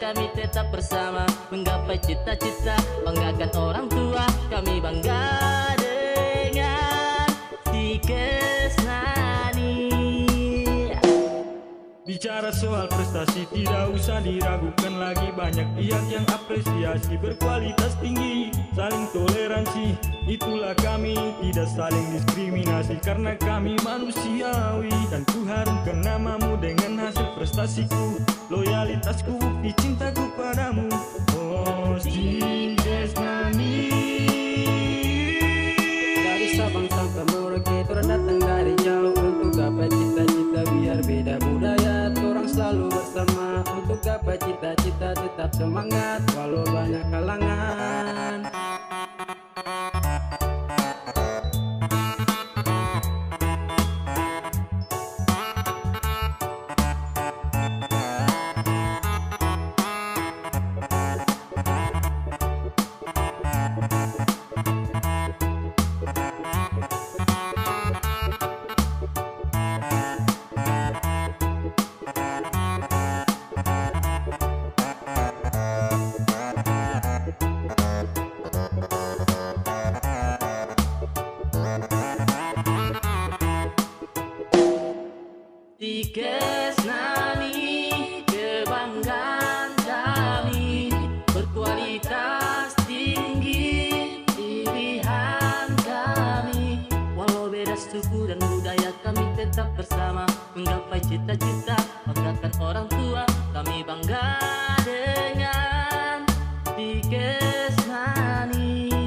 kami tetap bersama, menggapai cita-cita, banggakan orang tua. Kami bangga dengan si Kesnani. Bicara soal prestasi tidak usah diragukan lagi. Banyak pihak yang apresiasi, berkualitas tinggi, saling toleransi. Itulah kami, tidak saling diskriminasi, karena kami manusiawi. Dan ku harumkan namamu dengan hasil prestasiku, loyalitasku, bukti cintaku padamu. Oh si Kesnani. Dari Sabang sampai Merauke, orang datang dari jauh untuk gapai cita-cita. Biar beda budaya, orang selalu bersama untuk gapai cita-cita. Tetap semangat walau banyak halangan. Si Kesnani, kebanggaan kami, berkualitas tinggi, pilihan kami. Walau beda suku dan budaya, kami tetap bersama, menggapai cita-cita, banggakan orang tua. Kami bangga dengan si Kesnani.